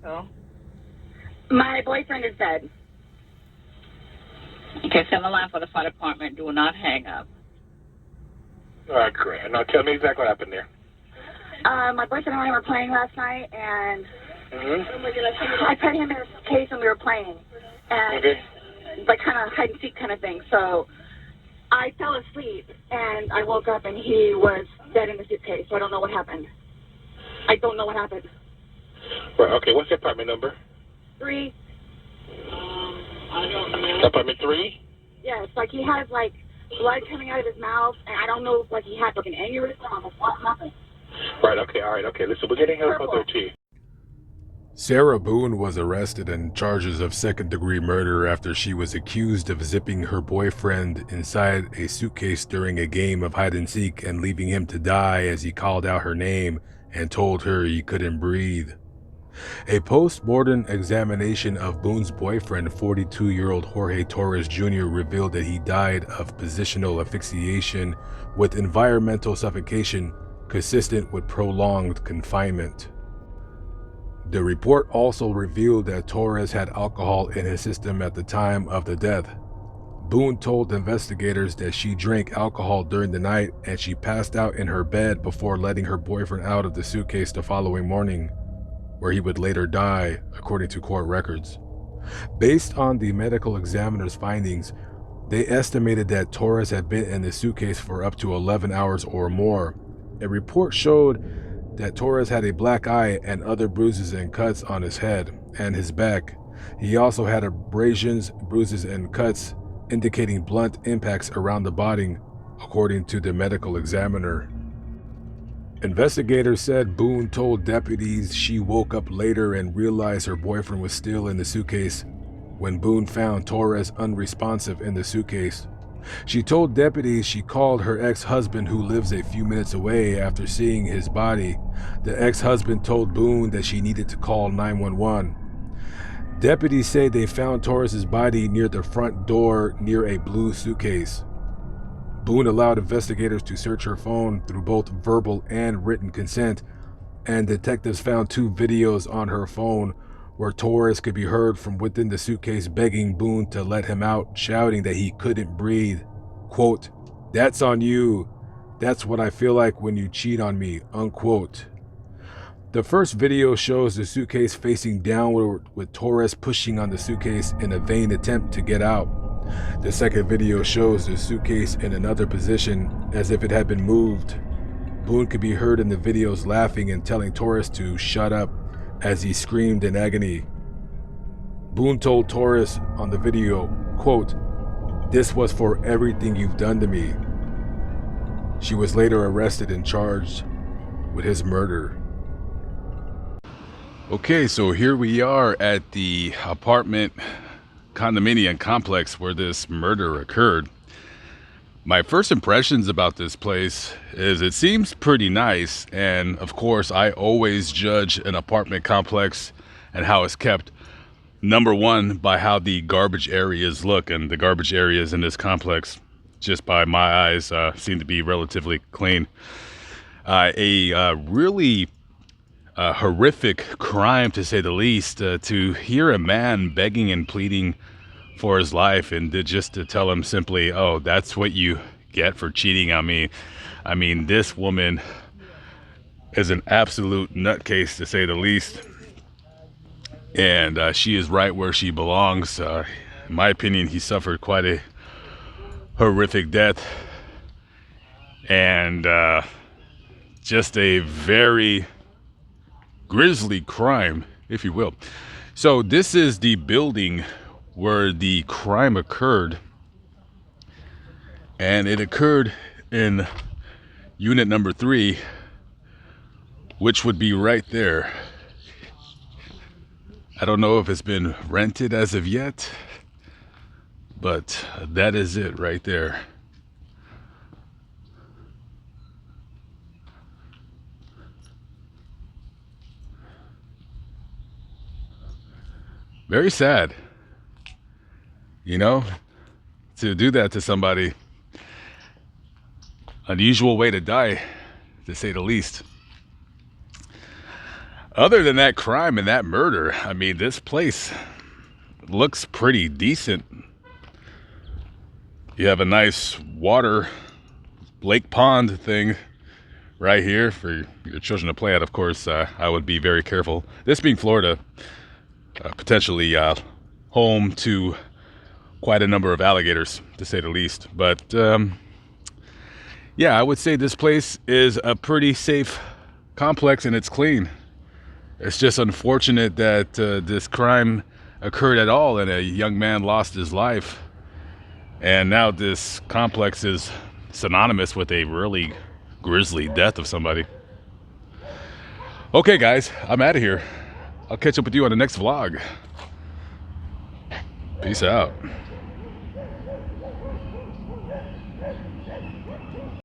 So. My boyfriend is dead. Okay, send the line for the fire department. Do not hang up. All right, great. Now tell me exactly what happened there. My boyfriend and I were playing last night, and I put him in a suitcase and we were playing. And like kind of hide and seek kind of thing. So I fell asleep and I woke up and he was dead in the suitcase. So I don't know what happened. I don't know what happened. Right, okay, what's the apartment number? 3. I don't know. Apartment 3? Yes, like he has like blood coming out of his mouth, and I don't know if like he had like an aneurysm or what happened. Right, okay, all right, okay. Listen, we're getting help on 13. Sarah Boone was arrested on charges of second-degree murder after she was accused of zipping her boyfriend inside a suitcase during a game of hide-and-seek and leaving him to die as he called out her name and told her he couldn't breathe. A post-mortem examination of Boone's boyfriend, 42-year-old Jorge Torres Jr., revealed that he died of positional asphyxiation with environmental suffocation consistent with prolonged confinement. The report also revealed that Torres had alcohol in his system at the time of the death. Boone told investigators that she drank alcohol during the night and she passed out in her bed before letting her boyfriend out of the suitcase the following morning, where he would later die, according to court records. Based on the medical examiner's findings, they estimated that Torres had been in the suitcase for up to 11 hours or more. A report showed that Torres had a black eye and other bruises and cuts on his head and his back. He also had abrasions, bruises, and cuts indicating blunt impacts around the body, according to the medical examiner. Investigators said Boone told deputies she woke up later and realized her boyfriend was still in the suitcase when Boone found Torres unresponsive in the suitcase. She told deputies she called her ex-husband, who lives a few minutes away, after seeing his body. The ex-husband told Boone that she needed to call 911. Deputies say they found Torres's body near the front door near a blue suitcase. Boone allowed investigators to search her phone through both verbal and written consent, and detectives found 2 videos on her phone where Torres could be heard from within the suitcase begging Boone to let him out, shouting that he couldn't breathe. Quote, "That's on you. That's what I feel like when you cheat on me," unquote. The first video shows the suitcase facing downward with Torres pushing on the suitcase in a vain attempt to get out. The second video shows the suitcase in another position, as if it had been moved. Boone could be heard in the videos laughing and telling Torres to shut up as he screamed in agony. Boone told Torres on the video, quote, "This was for everything you've done to me." She was later arrested and charged with his murder. Okay, so here we are at the apartment condominium complex where this murder occurred. My first impressions about this place is it seems pretty nice, and of course I always judge an apartment complex and how it's kept, number one, by how the garbage areas look, and the garbage areas in this complex, just by my eyes, seem to be relatively clean. A really horrific crime, to say the least, to hear a man begging and pleading for his life and just to tell him simply, "Oh, that's what you get for cheating on me." I mean, this woman is an absolute nutcase, to say the least, and she is right where she belongs. In my opinion, he suffered quite a horrific death, and just a very grisly crime, if you will. So this is the building where the crime occurred, and it occurred in unit number 3, which would be right there. I don't know if it's been rented as of yet, but that is it right there. Very sad, you know, to do that to somebody. Unusual way to die, to say the least. Other than that crime and that murder, I mean, this place looks pretty decent. You have a nice water lake pond thing right here for your children to play at. Of course, I would be very careful. This being Florida, potentially home to quite a number of alligators, to say the least. But yeah, I would say this place is a pretty safe complex and it's clean. It's just unfortunate that this crime occurred at all and a young man lost his life. And now this complex is synonymous with a really grisly death of somebody. Okay, guys, I'm out of here. I'll catch up with you on the next vlog. Peace out.